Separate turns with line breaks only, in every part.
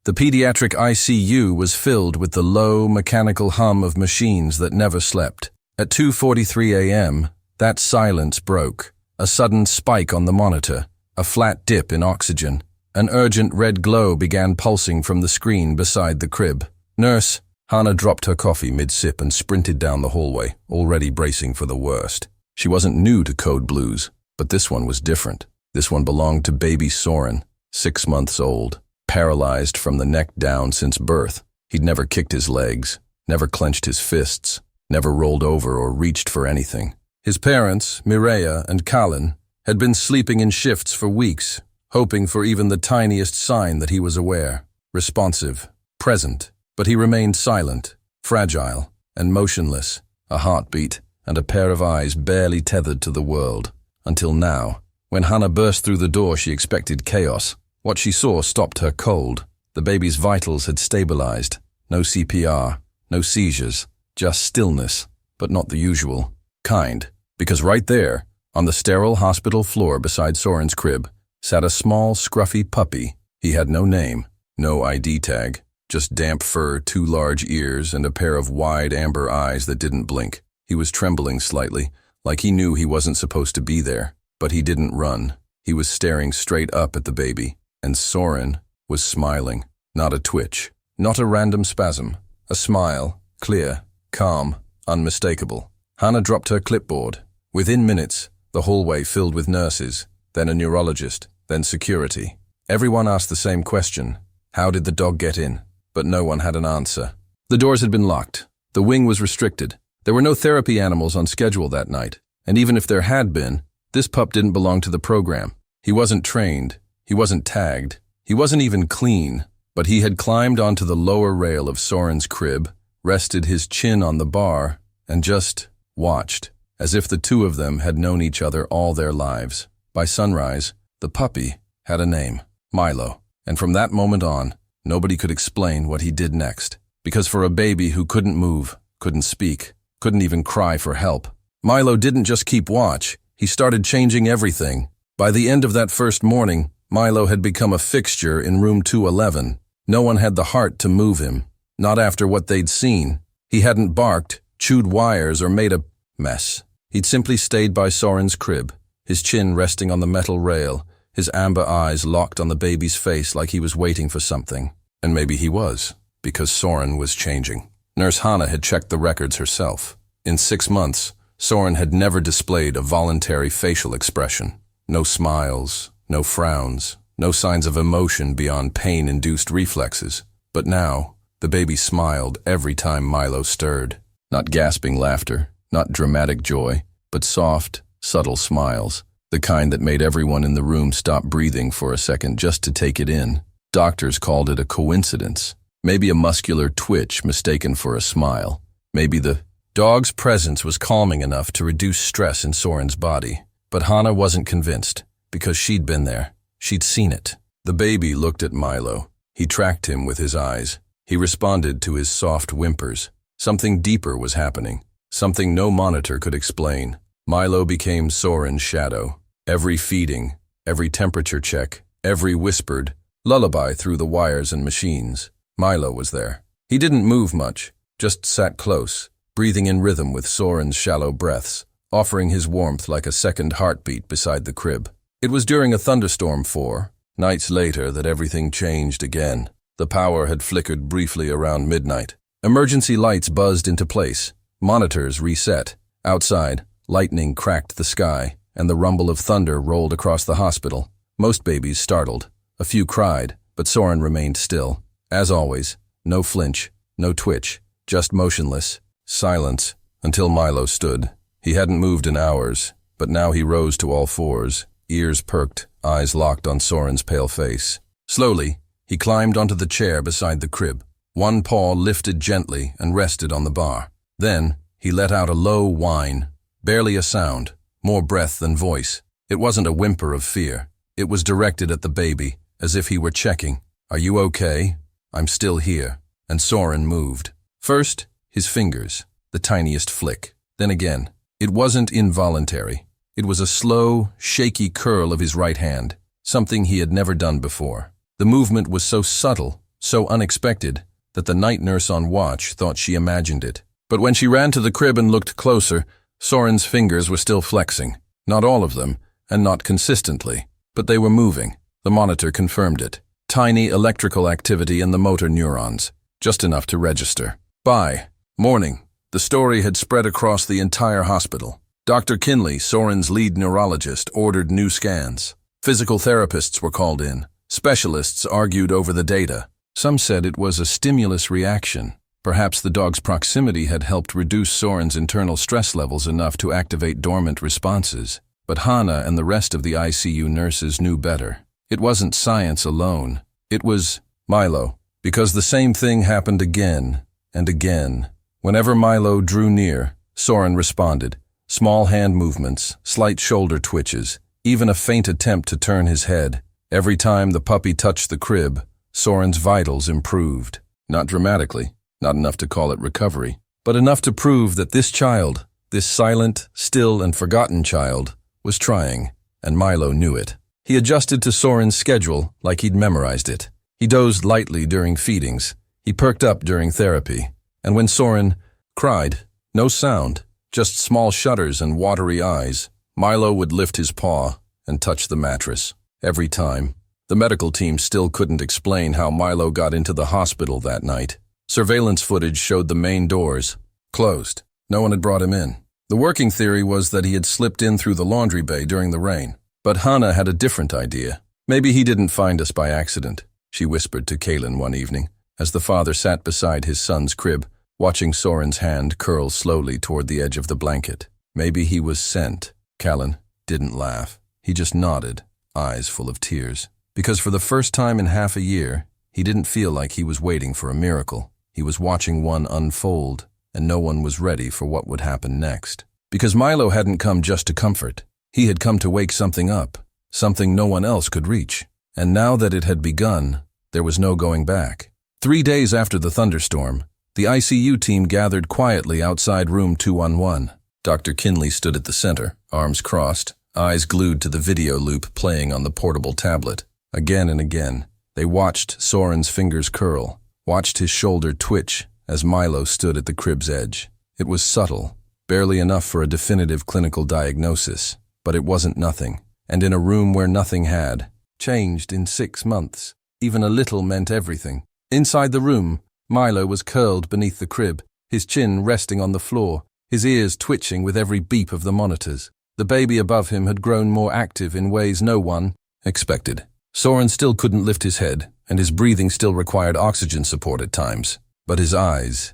The pediatric ICU was filled with the low, mechanical hum of machines that never slept. At 2:43 a.m., that silence broke. A sudden spike on the monitor, a flat dip in oxygen. An urgent red glow began pulsing from the screen beside the crib. "Nurse." Hannah dropped her coffee mid-sip and sprinted down the hallway, already bracing for the worst. She wasn't new to code blues, but this one was different. This one belonged to baby Soren, 6 months old, paralyzed from the neck down since birth. He'd never kicked his legs, never clenched his fists, never rolled over or reached for anything. His parents, Mireya and Colin, had been sleeping in shifts for weeks, hoping for even the tiniest sign that he was aware, responsive, present. But he remained silent, fragile, and motionless, a heartbeat and a pair of eyes barely tethered to the world. Until now, when Hannah burst through the door, she expected chaos. What she saw stopped her cold. The baby's vitals had stabilized. No CPR, no seizures, just stillness, but not the usual kind. Because right there, on the sterile hospital floor beside Soren's crib, sat a small, scruffy puppy. He had no name, no ID tag. Just damp fur, 2 large ears, and a pair of wide amber eyes that didn't blink. He was trembling slightly, like he knew he wasn't supposed to be there. But he didn't run. He was staring straight up at the baby. And Soren was smiling. Not a twitch, not a random spasm. A smile, clear, calm, unmistakable. Hannah dropped her clipboard. Within minutes, the hallway filled with nurses, then a neurologist, then security. Everyone asked the same question. How did the dog get in? But no one had an answer. The doors had been locked. The wing was restricted. There were no therapy animals on schedule that night. And even if there had been, this pup didn't belong to the program. He wasn't trained. He wasn't tagged. He wasn't even clean. But he had climbed onto the lower rail of Soren's crib, rested his chin on the bar, and just watched, as if the two of them had known each other all their lives. By sunrise, the puppy had a name, Milo. And from that moment on, nobody could explain what he did next. Because for a baby who couldn't move, couldn't speak, couldn't even cry for help, Milo didn't just keep watch, he started changing everything. By the end of that first morning, Milo had become a fixture in room 211. No one had the heart to move him, not after what they'd seen. He hadn't barked, chewed wires, or made a mess. He'd simply stayed by Soren's crib, his chin resting on the metal rail, his amber eyes locked on the baby's face like he was waiting for something. And maybe he was, because Soren was changing. Nurse Hannah had checked the records herself. In 6 months, Soren had never displayed a voluntary facial expression. No smiles, no frowns, no signs of emotion beyond pain-induced reflexes. But now, the baby smiled every time Milo stirred. Not gasping laughter, not dramatic joy, but soft, subtle smiles. The kind that made everyone in the room stop breathing for a second just to take it in. Doctors called it a coincidence. Maybe a muscular twitch mistaken for a smile. Maybe the dog's presence was calming enough to reduce stress in Soren's body. But Hannah wasn't convinced, because she'd been there. She'd seen it. The baby looked at Milo. He tracked him with his eyes. He responded to his soft whimpers. Something deeper was happening. Something no monitor could explain. Milo became Soren's shadow. Every feeding, every temperature check, every whispered lullaby through the wires and machines. Milo was there. He didn't move much, just sat close, breathing in rhythm with Soren's shallow breaths, offering his warmth like a second heartbeat beside the crib. It was during a thunderstorm 4 nights later that everything changed again. The power had flickered briefly around midnight. Emergency lights buzzed into place. Monitors reset. Outside, lightning cracked the sky, and the rumble of thunder rolled across the hospital. Most babies startled. A few cried, but Soren remained still. As always, no flinch, no twitch, just motionless, silence, until Milo stood. He hadn't moved in hours, but now he rose to all fours, ears perked, eyes locked on Soren's pale face. Slowly, he climbed onto the chair beside the crib. One paw lifted gently and rested on the bar. Then, he let out a low whine, barely a sound, more breath than voice. It wasn't a whimper of fear. It was directed at the baby, as if he were checking. "Are you okay? I'm still here." And Soren moved. First, his fingers, the tiniest flick. Then again, it wasn't involuntary. It was a slow, shaky curl of his right hand, something he had never done before. The movement was so subtle, so unexpected that the night nurse on watch thought she imagined it. But when she ran to the crib and looked closer, Soren's fingers were still flexing. Not all of them, and not consistently, but they were moving. The monitor confirmed it. Tiny electrical activity in the motor neurons, just enough to register. By morning, the story had spread across the entire hospital. Dr. Kinley, Soren's lead neurologist, ordered new scans. Physical therapists were called in. Specialists argued over the data. Some said it was a stimulus reaction. Perhaps the dog's proximity had helped reduce Soren's internal stress levels enough to activate dormant responses. But Hannah and the rest of the ICU nurses knew better. It wasn't science alone. It was Milo. Because the same thing happened again and again. Whenever Milo drew near, Soren responded. Small hand movements, slight shoulder twitches, even a faint attempt to turn his head. Every time the puppy touched the crib, Soren's vitals improved. Not dramatically, not enough to call it recovery, but enough to prove that this child, this silent, still, and forgotten child, was trying, and Milo knew it. He adjusted to Soren's schedule like he'd memorized it. He dozed lightly during feedings. He perked up during therapy. And when Soren cried, no sound, just small shudders and watery eyes, Milo would lift his paw and touch the mattress. Every time. The medical team still couldn't explain how Milo got into the hospital that night. Surveillance footage showed the main doors closed. No one had brought him in. The working theory was that he had slipped in through the laundry bay during the rain. But Hannah had a different idea. Maybe he didn't find us by accident, she whispered to Kaylin one evening, as the father sat beside his son's crib, watching Soren's hand curl slowly toward the edge of the blanket. Maybe he was sent. Callan didn't laugh. He just nodded, eyes full of tears. Because for the first time in half a year, he didn't feel like he was waiting for a miracle. He was watching one unfold, and no one was ready for what would happen next. Because Milo hadn't come just to comfort. He had come to wake something up, something no one else could reach. And now that it had begun, there was no going back. 3 days after the thunderstorm, the ICU team gathered quietly outside room 211. Dr. Kinley stood at the center, arms crossed, eyes glued to the video loop playing on the portable tablet. Again and again, they watched Soren's fingers curl, watched his shoulder twitch as Milo stood at the crib's edge. It was subtle, barely enough for a definitive clinical diagnosis, but it wasn't nothing. And in a room where nothing had changed in 6 months, even a little meant everything. Inside the room, Milo was curled beneath the crib, his chin resting on the floor, his ears twitching with every beep of the monitors. The baby above him had grown more active in ways no one expected. Soren still couldn't lift his head, and his breathing still required oxygen support at times. But his eyes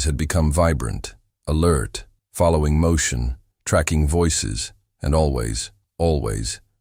had become vibrant, alert, following motion, tracking voices, and always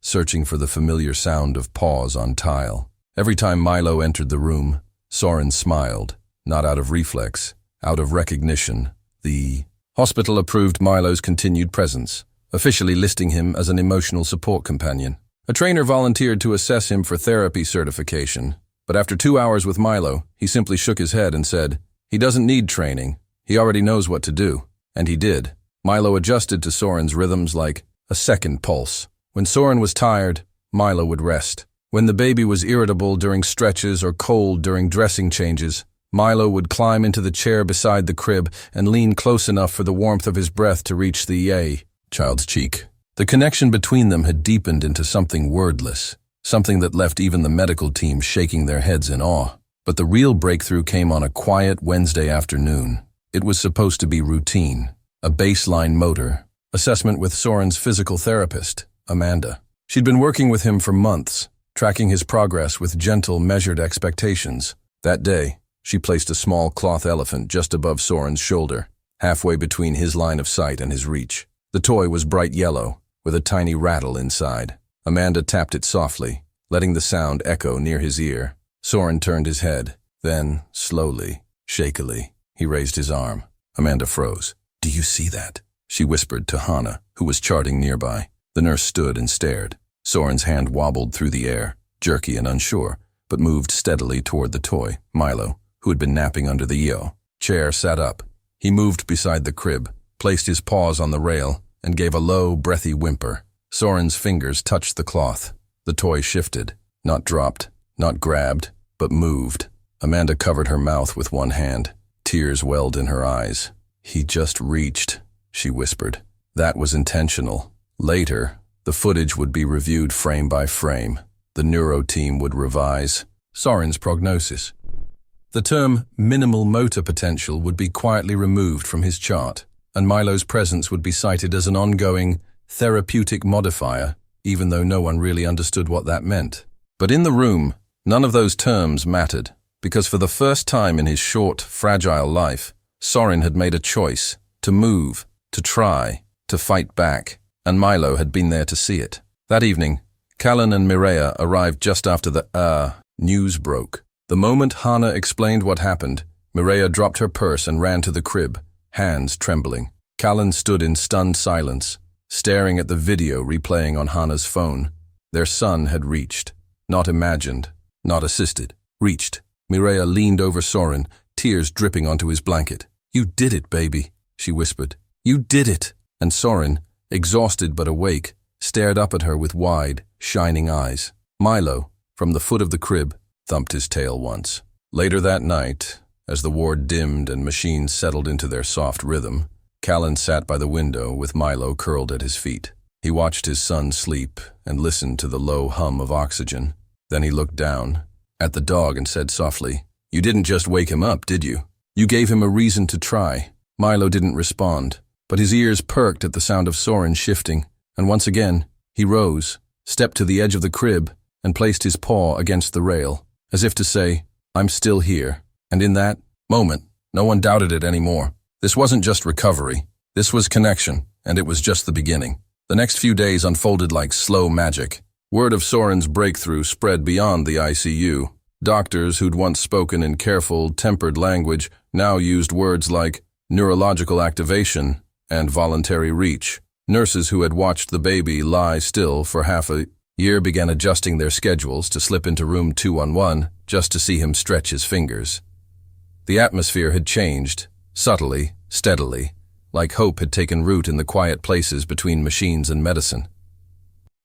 searching for the familiar sound of paws on tile. Every time Milo entered the room, Soren smiled, not out of reflex, out of recognition. The hospital approved Milo's continued presence, officially listing him as an emotional support companion. A trainer volunteered to assess him for therapy certification, but after 2 hours with Milo, he simply shook his head and said, he doesn't need training, he already knows what to do. And he did. Milo adjusted to Soren's rhythms like a second pulse. When Soren was tired, Milo would rest. When the baby was irritable during stretches or cold during dressing changes, Milo would climb into the chair beside the crib and lean close enough for the warmth of his breath to reach the child's cheek. The connection between them had deepened into something wordless, something that left even the medical team shaking their heads in awe. But the real breakthrough came on a quiet Wednesday afternoon. It was supposed to be routine, a baseline motor assessment with Soren's physical therapist, Amanda. She'd been working with him for months, tracking his progress with gentle, measured expectations. That day, she placed a small cloth elephant just above Soren's shoulder, halfway between his line of sight and his reach. The toy was bright yellow, with a tiny rattle inside. Amanda tapped it softly, letting the sound echo near his ear. Soren turned his head. Then, slowly, shakily, he raised his arm. Amanda froze. "Do you see that?" she whispered to Hannah, who was charting nearby. The nurse stood and stared. Soren's hand wobbled through the air, jerky and unsure, but moved steadily toward the toy. Milo, who had been napping under the chair, sat up. He moved beside the crib, placed his paws on the rail, and gave a low, breathy whimper. Soren's fingers touched the cloth. The toy shifted, not dropped, not grabbed, but moved. Amanda covered her mouth with one hand. Tears welled in her eyes. "He just reached," she whispered. That was intentional. Later, the footage would be reviewed frame by frame. The neuro team would revise Soren's prognosis. The term minimal motor potential would be quietly removed from his chart, and Milo's presence would be cited as an ongoing therapeutic modifier, even though no one really understood what that meant. But in the room, none of those terms mattered, because for the first time in his short, fragile life, Soren had made a choice to move, to try, to fight back, and Milo had been there to see it. That evening, Callan and Mireia arrived just after the news broke. The moment Hannah explained what happened, Mireia dropped her purse and ran to the crib, hands trembling. Callan stood in stunned silence, staring at the video replaying on Hannah's phone. Their son had reached. Not imagined, not assisted. Reached. Mireia leaned over Soren, tears dripping onto his blanket. "You did it, baby," she whispered. "You did it." And Soren, exhausted but awake, stared up at her with wide, shining eyes. Milo, from the foot of the crib, thumped his tail once. Later that night, as the ward dimmed and machines settled into their soft rhythm, Callan sat by the window with Milo curled at his feet. He watched his son sleep and listened to the low hum of oxygen. Then he looked down at the dog and said softly, "You didn't just wake him up, did you? You gave him a reason to try." Milo didn't respond, but his ears perked at the sound of Soren shifting, and once again, he rose, stepped to the edge of the crib, and placed his paw against the rail, as if to say, "I'm still here." And in that moment, no one doubted it anymore. This wasn't just recovery. This was connection, and it was just the beginning. The next few days unfolded like slow magic. Word of Soren's breakthrough spread beyond the ICU. Doctors who'd once spoken in careful, tempered language now used words like neurological activation and voluntary reach. Nurses who had watched the baby lie still for half a year began adjusting their schedules to slip into room 211 just to see him stretch his fingers. The atmosphere had changed, subtly, steadily, like hope had taken root in the quiet places between machines and medicine.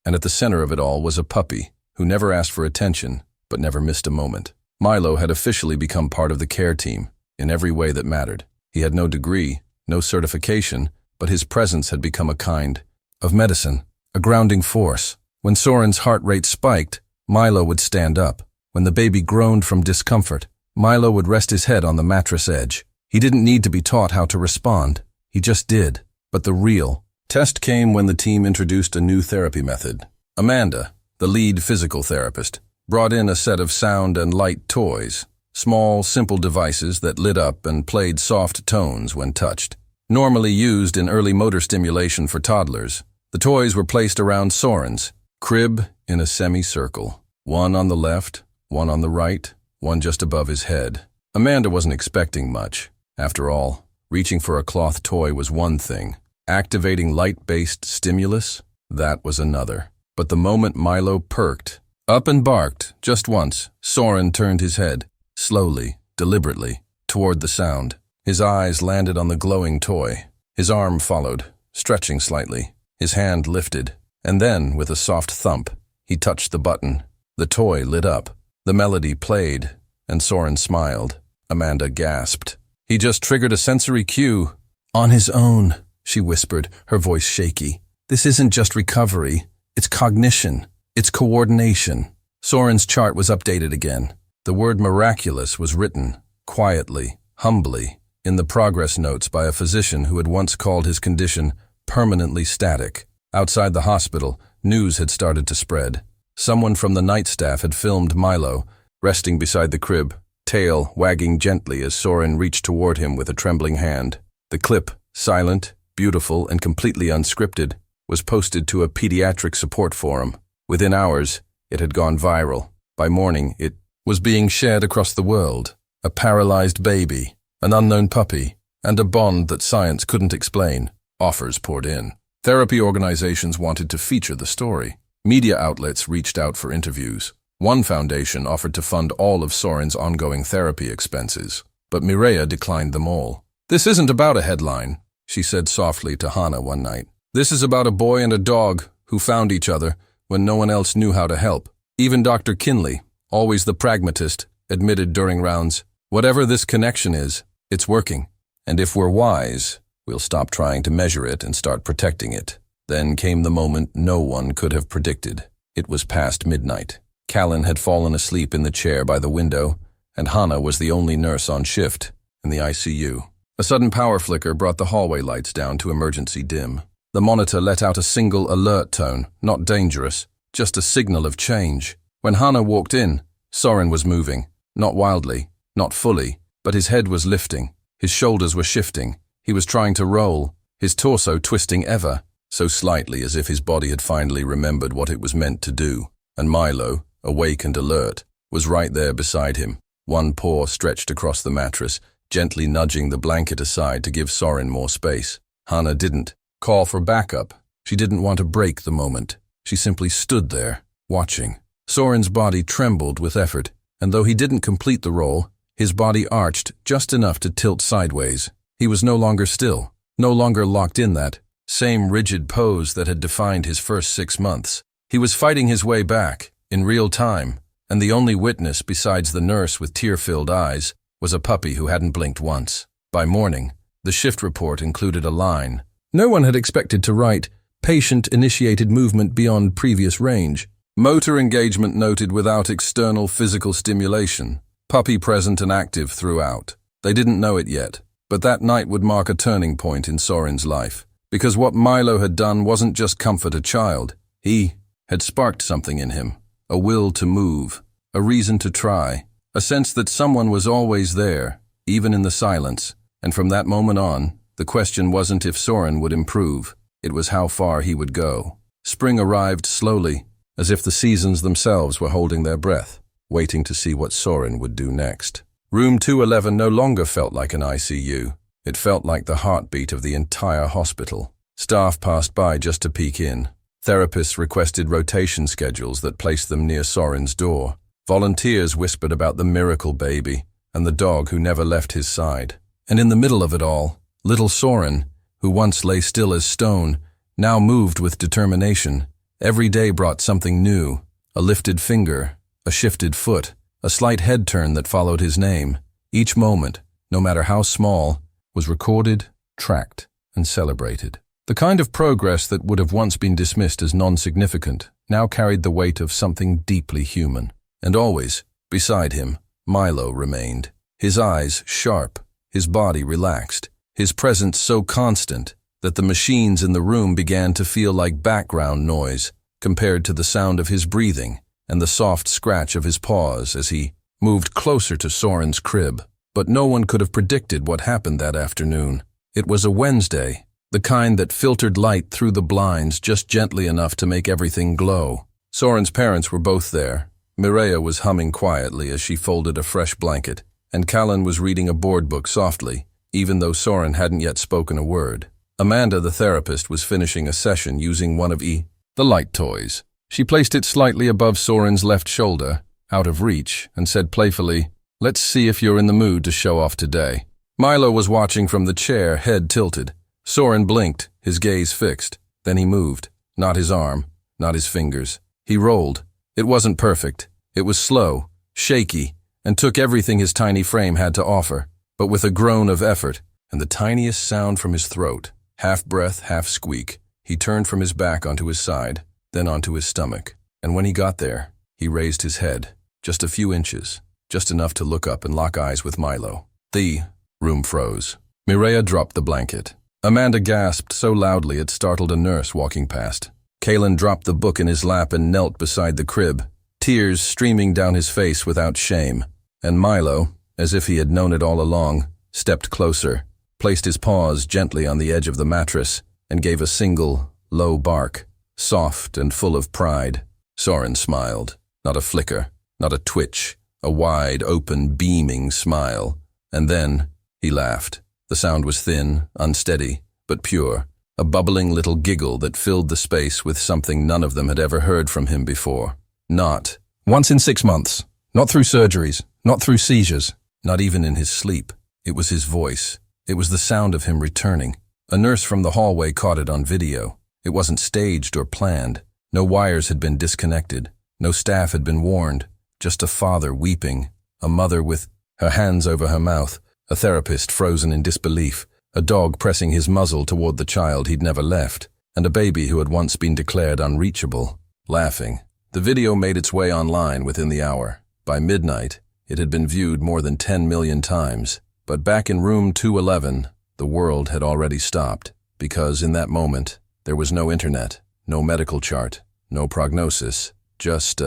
And at the center of it all was a puppy who never asked for attention, but never missed a moment. Milo had officially become part of the care team in every way that mattered. He had no degree, no certification, but his presence had become a kind of medicine, a grounding force. When Soren's heart rate spiked, Milo would stand up. When the baby groaned from discomfort, Milo would rest his head on the mattress edge. He didn't need to be taught how to respond. He just did. But the real test came when the team introduced a new therapy method. Amanda, the lead physical therapist, brought in a set of sound and light toys, small, simple devices that lit up and played soft tones when touched. Normally used in early motor stimulation for toddlers, the toys were placed around Soren's crib in a semicircle. One on the left, one on the right, one just above his head. Amanda wasn't expecting much. After all, reaching for a cloth toy was one thing. Activating light-based stimulus, that was another. But the moment Milo perked up and barked just once, Soren turned his head, slowly, deliberately, toward the sound. His eyes landed on the glowing toy. His arm followed, stretching slightly. His hand lifted, and then, with a soft thump, he touched the button. The toy lit up. The melody played, and Soren smiled. Amanda gasped. He just triggered a sensory cue. "On his own," she whispered, her voice shaky. "This isn't just recovery. It's cognition. It's coordination." Soren's chart was updated again. The word miraculous was written, quietly, humbly, in the progress notes by a physician who had once called his condition permanently static. Outside the hospital, news had started to spread. Someone from the night staff had filmed Milo, resting beside the crib, tail wagging gently as Soren reached toward him with a trembling hand. The clip, silent, beautiful, and completely unscripted, was posted to a pediatric support forum. Within hours, it had gone viral. By morning, it was being shared across the world. A paralyzed baby, an unknown puppy, and a bond that science couldn't explain. Offers poured in. Therapy organizations wanted to feature the story. Media outlets reached out for interviews. One foundation offered to fund all of Soren's ongoing therapy expenses, but Mireia declined them all. "This isn't about a headline," she said softly to Hannah one night. "This is about a boy and a dog who found each other when no one else knew how to help. Even Dr. Kinley, always the pragmatist, admitted during rounds. Whatever this connection is, it's working. And if we're wise, we'll stop trying to measure it and start protecting it. Then came the moment no one could have predicted. It was past midnight. Callan had fallen asleep in the chair by the window, and Hannah was the only nurse on shift in the ICU. A sudden power flicker brought the hallway lights down to emergency dim. The monitor let out a single alert tone, not dangerous, just a signal of change. When Hannah walked in, Soren was moving, not wildly, not fully, but his head was lifting, his shoulders were shifting, he was trying to roll, his torso twisting ever, so slightly as if his body had finally remembered what it was meant to do. And Milo, awake and alert, was right there beside him, one paw stretched across the mattress, gently nudging the blanket aside to give Soren more space. Hannah didn't call for backup. She didn't want to break the moment. She simply stood there, watching. Soren's body trembled with effort, and though he didn't complete the roll, his body arched just enough to tilt sideways. He was no longer still, no longer locked in that same rigid pose that had defined his first 6 months. He was fighting his way back, in real time, and the only witness besides the nurse with tear-filled eyes was a puppy who hadn't blinked once. By morning, the shift report included a line. No one had expected to write, "Patient-initiated movement beyond previous range. Motor engagement noted without external physical stimulation. Puppy present and active throughout." They didn't know it yet, but that night would mark a turning point in Soren's life. Because what Milo had done wasn't just comfort a child. He had sparked something in him. A will to move, a reason to try, a sense that someone was always there, even in the silence. And from that moment on, the question wasn't if Soren would improve, it was how far he would go. Spring arrived slowly, as if the seasons themselves were holding their breath, waiting to see what Soren would do next. Room 211 no longer felt like an ICU. It felt like the heartbeat of the entire hospital. Staff passed by just to peek in. Therapists requested rotation schedules that placed them near Soren's door. Volunteers whispered about the miracle baby and the dog who never left his side. And in the middle of it all, little Soren, who once lay still as stone, now moved with determination. Every day brought something new, a lifted finger, a shifted foot, a slight head turn that followed his name. Each moment, no matter how small, was recorded, tracked, and celebrated. The kind of progress that would have once been dismissed as non-significant now carried the weight of something deeply human. And always, beside him, Milo remained. His eyes sharp, his body relaxed, his presence so constant that the machines in the room began to feel like background noise compared to the sound of his breathing and the soft scratch of his paws as he moved closer to Soren's crib. But no one could have predicted what happened that afternoon. It was a Wednesday, the kind that filtered light through the blinds just gently enough to make everything glow. Soren's parents were both there. Mireia was humming quietly as she folded a fresh blanket, and Callan was reading a board book softly, even though Soren hadn't yet spoken a word. Amanda, the therapist, was finishing a session using one of the light toys. She placed it slightly above Soren's left shoulder, out of reach, and said playfully, "Let's see if you're in the mood to show off today." Milo was watching from the chair, head tilted. Soren blinked, his gaze fixed. Then he moved. Not his arm, not his fingers. He rolled. It wasn't perfect. It was slow, shaky, and took everything his tiny frame had to offer. But with a groan of effort, and the tiniest sound from his throat, half breath, half squeak, he turned from his back onto his side, then onto his stomach. And when he got there, he raised his head, just a few inches, just enough to look up and lock eyes with Milo. The room froze. Mireia dropped the blanket. Amanda gasped so loudly it startled a nurse walking past. Callan dropped the book in his lap and knelt beside the crib, tears streaming down his face without shame. And Milo, as if he had known it all along, stepped closer, placed his paws gently on the edge of the mattress, and gave a single, low bark, soft and full of pride. Soren smiled. Not a flicker, not a twitch, a wide, open, beaming smile. And then he laughed. The sound was thin, unsteady, but pure, a bubbling little giggle that filled the space with something none of them had ever heard from him before. Not once in 6 months, not through surgeries, not through seizures, not even in his sleep. It was his voice. It was the sound of him returning. A nurse from the hallway caught it on video. It wasn't staged or planned. No wires had been disconnected. No staff had been warned. Just a father weeping, A mother with her hands over her mouth, a therapist frozen in disbelief, a dog pressing his muzzle toward the child he'd never left, and a baby who had once been declared unreachable, laughing. The video made its way online within the hour. By midnight, it had been viewed more than 10 million times. But back in room 211, the world had already stopped, because in that moment, there was no internet, no medical chart, no prognosis, just,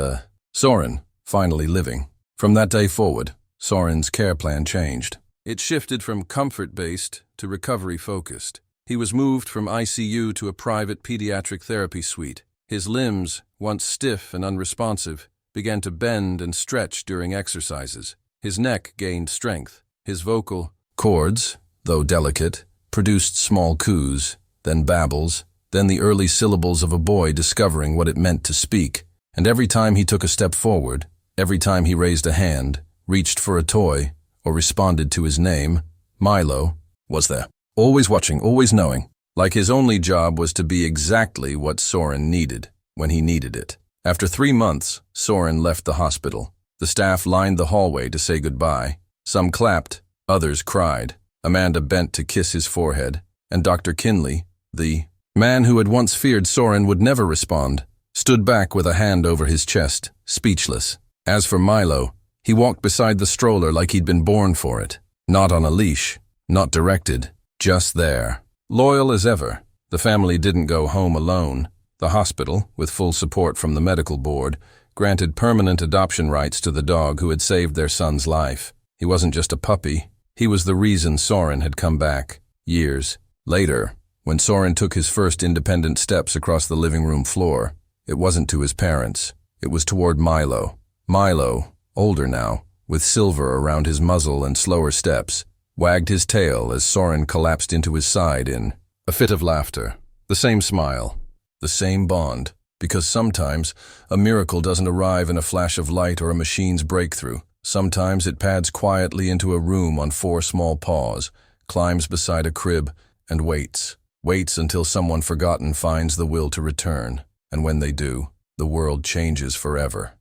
Soren, finally living. From that day forward, Soren's care plan changed. It shifted from comfort-based to recovery-focused. He was moved from ICU to a private pediatric therapy suite. His limbs, once stiff and unresponsive, began to bend and stretch during exercises. His neck gained strength. His vocal cords, though delicate, produced small coos, then babbles, then the early syllables of a boy discovering what it meant to speak. And every time he took a step forward, every time he raised a hand, reached for a toy, or responded to his name, Milo was there. Always watching, always knowing, like his only job was to be exactly what Soren needed, when he needed it. After 3 months, Soren left the hospital. The staff lined the hallway to say goodbye. Some clapped, others cried. Amanda bent to kiss his forehead, and Dr. Kinley, the man who had once feared Soren would never respond, stood back with a hand over his chest, speechless. As for Milo, he walked beside the stroller like he'd been born for it. Not on a leash, not directed, just there. Loyal as ever, the family didn't go home alone. The hospital, with full support from the medical board, granted permanent adoption rights to the dog who had saved their son's life. He wasn't just a puppy, he was the reason Soren had come back. Years later, when Soren took his first independent steps across the living room floor, it wasn't to his parents, it was toward Milo. Milo, older now, with silver around his muzzle and slower steps, wagged his tail as Soren collapsed into his side in a fit of laughter. The same smile, the same bond, because sometimes a miracle doesn't arrive in a flash of light or a machine's breakthrough. Sometimes it pads quietly into a room on 4 small paws, climbs beside a crib, and waits. Waits until someone forgotten finds the will to return. And when they do, the world changes forever.